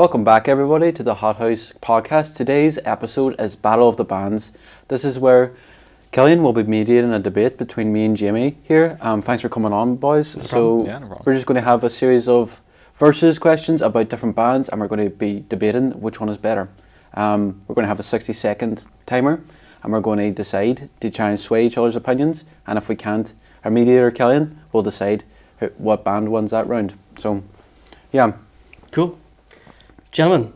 Welcome back, everybody, to the Hothouze podcast. Today's episode is Battle of the Bands. This is where Killian will be mediating a debate between me and Jamie here. Thanks for coming on, boys. No problem. We're just going to have a series of versus questions about different bands, and we're going to be debating which one is better. We're going to have a 60-second timer, and we're going to decide to try and sway each other's opinions. And if we can't, our mediator, Killian, will decide what band wins that round. So, yeah. Cool. Gentlemen,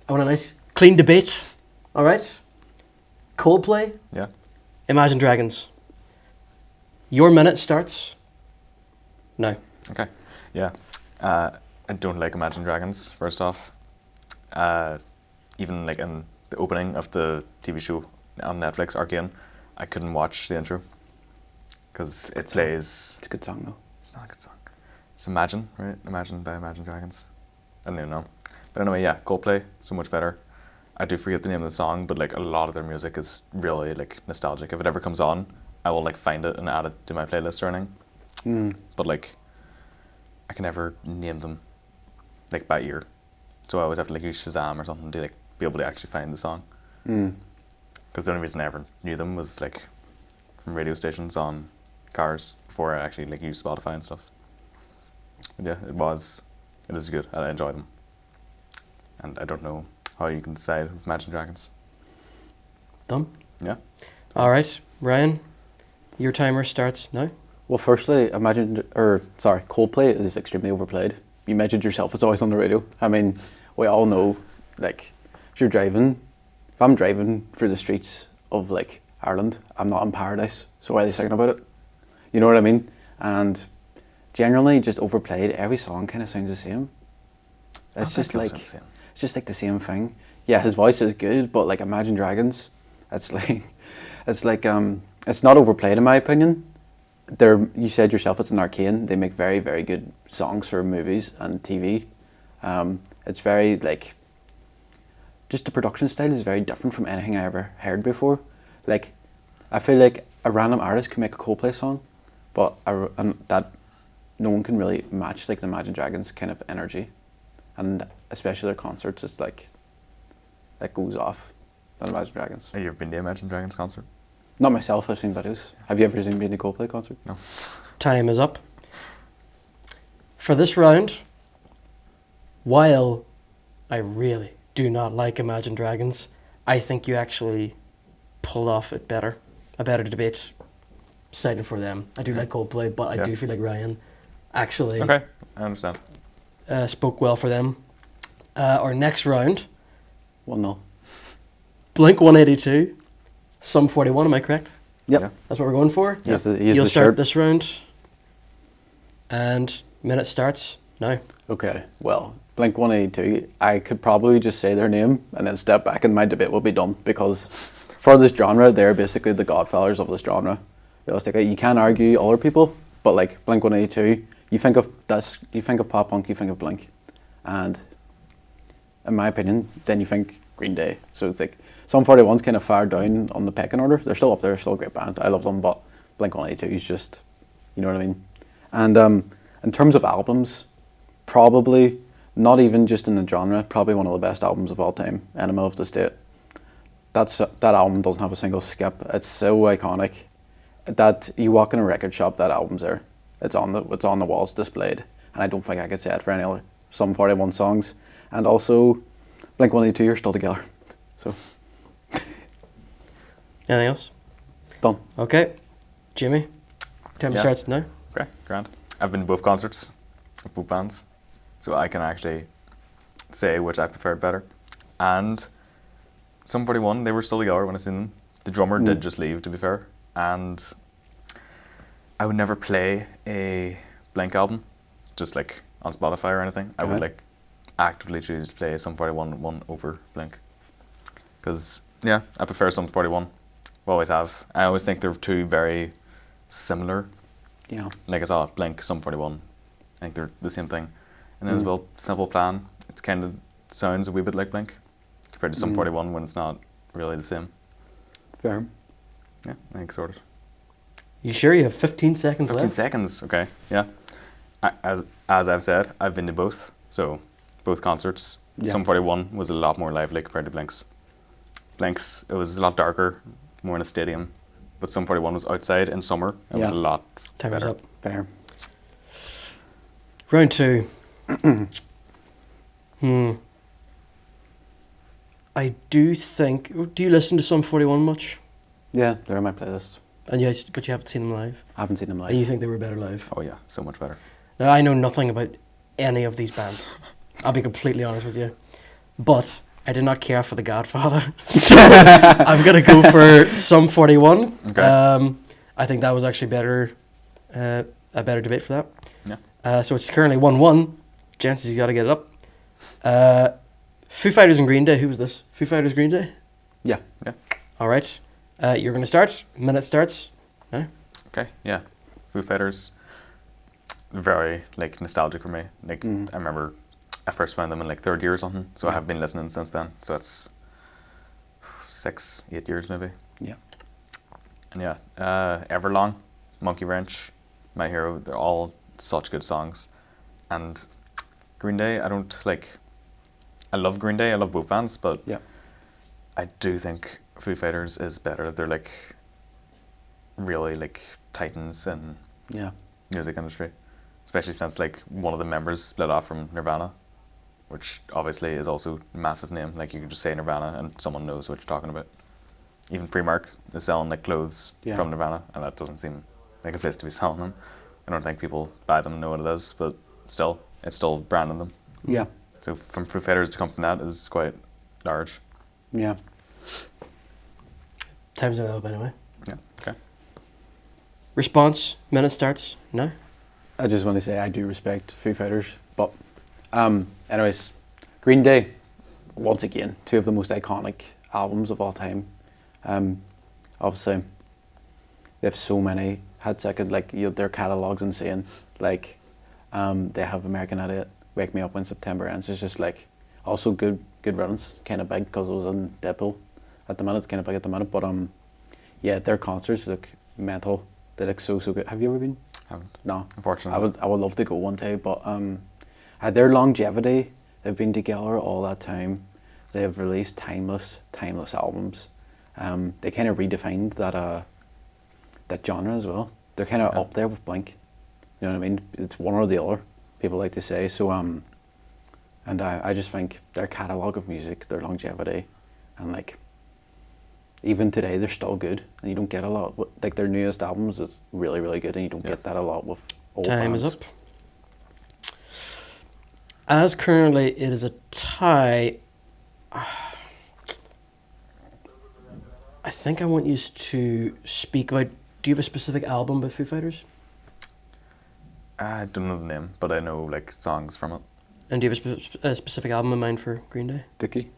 I want a nice clean debate. All right? Coldplay. Yeah. Imagine Dragons. Your minute starts now. Okay. Yeah. I don't like Imagine Dragons, first off. Even like in the opening of the TV show on Netflix, Arcane, I couldn't watch the intro because it plays... It's a good song, though. It's not a good song. It's Imagine, right? Imagine by Imagine Dragons. I don't even know. But anyway, yeah, Coldplay, so much better. I do forget the name of the song, but like a lot of their music is really like nostalgic. If it ever comes on, I will like find it and add it to my playlist or anything. But like, I can never name them like by ear. So I always have to like use Shazam or something to like be able to actually find the song. Because the only reason I ever knew them was like from radio stations on cars before I actually like used Spotify and stuff. But yeah, it is good. I enjoy them. And I don't know how you can decide with Imagine Dragons. Done? Yeah. All right, Ryan, your timer starts now. Well, firstly, Coldplay is extremely overplayed. You mentioned yourself, it's always on the radio. I mean, we all know, like, if I'm driving through the streets of, like, Ireland, I'm not in paradise, so why are they singing about it? You know what I mean? And generally, just overplayed, every song kind of sounds the same. It's just like the same thing. Yeah, his voice is good, but like Imagine Dragons, it's not overplayed in my opinion. You said yourself it's an Arcane. They make very, very good songs for movies and TV. It's very like, just the production style is very different from anything I ever heard before. Like, I feel like a random artist can make a Coldplay song, but that no one can really match like the Imagine Dragons kind of energy. And especially their concerts, it's like, that goes off than Imagine Dragons. Have you ever been to Imagine Dragons concert? Not myself, I've seen videos. Have you ever been to a Coldplay concert? No. Time is up. For this round, while I really do not like Imagine Dragons, I think you actually pulled off a better debate siding for them. I do like Coldplay, but I do feel like Ryan actually... Okay, I understand. Spoke well for them. Our next round... 1-0. Blink 182, Sum 41, am I correct? Yep. Yeah. That's what we're going for? Yes. You'll start this round. And minute starts now. Okay, well, Blink 182, I could probably just say their name and then step back and my debate will be done, because for this genre, they're basically the godfathers of this genre. Realistically, you can't argue other people, but like Blink 182, you think of pop punk, you think of Blink. And in my opinion, then you think Green Day. So it's like, Sum 41's kind of far down on the pecking order. They're still up there, still a great band. I love them, but Blink 182 is just, you know what I mean? And in terms of albums, probably, not even just in the genre, probably one of the best albums of all time, Enema of the State. That album doesn't have a single skip. It's so iconic that you walk in a record shop, that album's there. It's on the walls displayed, and I don't think I could say it for any other Sum 41 songs. And also, Blink 182 are still together. So, anything else? Done. Okay, Jimmy, time starts now. Okay, grand. I've been to both concerts of both bands, so I can actually say which I preferred better. And Sum 41, they were still together when I seen them. The drummer did just leave, to be fair, and I would never play a Blink album, just like on Spotify or anything. I would like actively choose to play Sum 41 one over Blink. Because, yeah, I prefer Sum 41. Always have. I always think they're two very similar. Yeah. Like I saw Blink, Sum 41. I think they're the same thing. And then as well, Simple Plan, it's kind of sounds a wee bit like Blink compared to Sum 41 when it's not really the same. Fair. Yeah, I think sorted. You sure you have 15 seconds 15 left? seconds, okay, yeah. As I've said, I've been to both, so both concerts. Yeah. Sum 41 was a lot more lively compared to Blinks. Blinks, it was a lot darker, more in a stadium. But Sum 41 was outside in summer. It was a Yeah. lot Time is better. up. Fair. Round 2. I do think. Do you listen to Sum 41 much? Yeah, they're on my playlist. And yes, but you haven't seen them live. I haven't seen them And you live. think they were better live? Oh yeah, so much better. Now, I know nothing about any of these bands. I'll be completely honest with you. But I did not care for The Godfather. So I'm going to go for Sum 41. Okay. I think that was actually better, a better debate for that. Yeah. So it's currently 1-1. Jancy's got to get it up. Foo Fighters and Green Day. Who was this? Foo Fighters, Green Day? Yeah. All right. You're going to start. Minute starts now. Okay, yeah. Foo Fighters, very like nostalgic for me. Like I remember I first found them in like third year or something, so I have been listening since then. So it's 6-8 years maybe. Yeah. And yeah, Everlong, Monkey Wrench, My Hero, they're all such good songs. And Green Day, I love Green Day, I love both bands, but Yeah. I do think Foo Fighters is better. They're like really like titans in Yeah. music industry, especially since like one of the members split off from Nirvana, which obviously is also a massive name. Like you could just say Nirvana and someone knows what you're talking about. Even Primark is selling like clothes Yeah. from Nirvana, and that doesn't seem like a place to be selling them. I don't think people buy them and know what it is, but still, it's still branding them. Yeah. So from Foo Fighters to come from that is quite large. Yeah. Time's not up anyway. Yeah. Okay. Response. Minute starts now. I just want to say I do respect Foo Fighters, but anyways, Green Day, once again, two of the most iconic albums of all time. Obviously, they have so many hits. I could their catalog's insane. Like, they have American Idiot, Wake Me Up When September Ends. It's just like also good riddance. Kind of big because it was in Deadpool. At the minute, it's kind of big at the minute, but yeah, their concerts look mental. They look so good. Have you ever been? Haven't. No. Unfortunately. I would love to go one day, but their longevity, they've been together all that time. They have released timeless albums. They kind of redefined that genre as well. They're kind of up there with Blink. You know what I mean? It's one or the other. People like to say so. And I just think their catalog of music, their longevity, and like even today they're still good, and you don't get a lot. Like their newest albums is really really good, and you don't get that a lot with old Time bands. is up. As currently it is a tie. I think I want you to speak about. Do you have a specific album by Foo Fighters? I don't know the name, but I know like songs from it. And do you have a specific album in mind for Green Day? Dickie.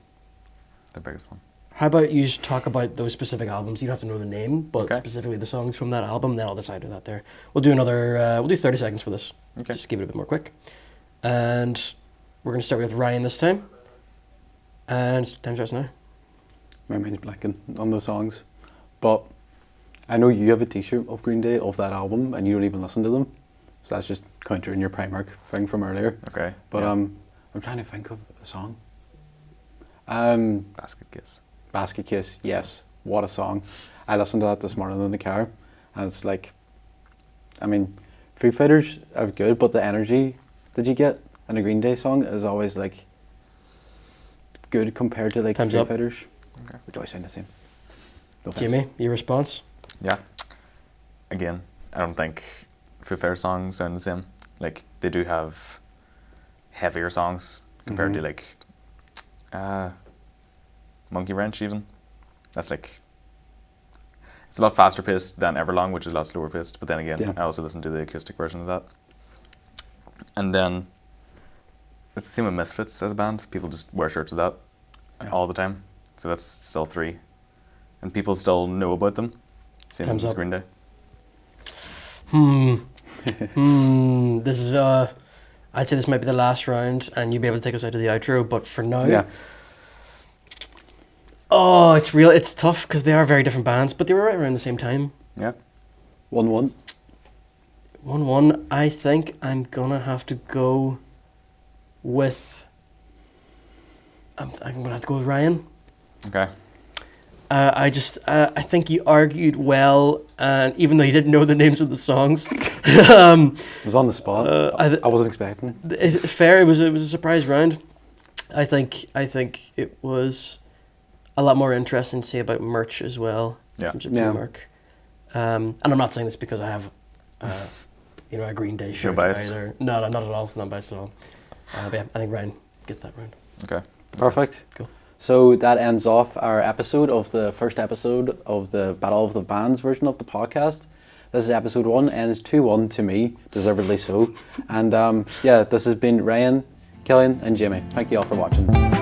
The biggest one. How about you just talk about those specific albums? You don't have to know the name, but Okay. specifically the songs from that album. Then I'll decide on that. There, we'll do another. We'll do 30 seconds for this. Okay. Just keep it a bit more quick. And we're gonna start with Ryan this time. And time starts now. My mind's blanking on those songs, but I know you have a T-shirt of Green Day of that album, and you don't even listen to them. So that's just countering your Primark thing from earlier. Okay. But yeah. I'm trying to think of a song. Basket Case. Basket Case, yes, what a song! I listened to that this morning in the car, and it's like, I mean, Foo Fighters are good, but the energy that you get in a Green Day song is always like good compared to like Time's Foo up. Fighters. Okay. Which always sound the same. No offense. Jamie, your response? Yeah. Again, I don't think Foo Fighters songs sound the same. Like they do have heavier songs compared to like Monkey Wrench even. That's like it's a lot faster paced than Everlong, which is a lot slower paced. But then again, Yeah. I also listen to the acoustic version of that. And then it's the same with Misfits as a band. People just wear shirts of that all the time. So that's still 3. And people still know about them. Same Time's as up. Green Day. This is I'd say this might be the last round, and you'll be able to take us out to the outro. But for now, Yeah. oh, it's tough because they are very different bands, but they were right around the same time. Yeah. 1-1. 1-1. I think I'm gonna have to go with I'm gonna have to go with Ryan. Okay. I think you argued well, and even though you didn't know the names of the songs, It was on the spot. I wasn't expecting. it's fair. It was a surprise round. I think it was a lot more interesting to say about merch as well. Yeah. In terms of Yeah. merch. And I'm not saying this because I have, a Green Day shirt biased? either. No, not at all. Not biased at all. But yeah, I think Ryan gets that round. Okay. Perfect. Cool. So that ends off our episode of the first episode of the Battle of the Bands version of the podcast. This is episode 1, ends 2-1 to me, deservedly so. And yeah, this has been Ryan, Killian, and Jimmy. Thank you all for watching.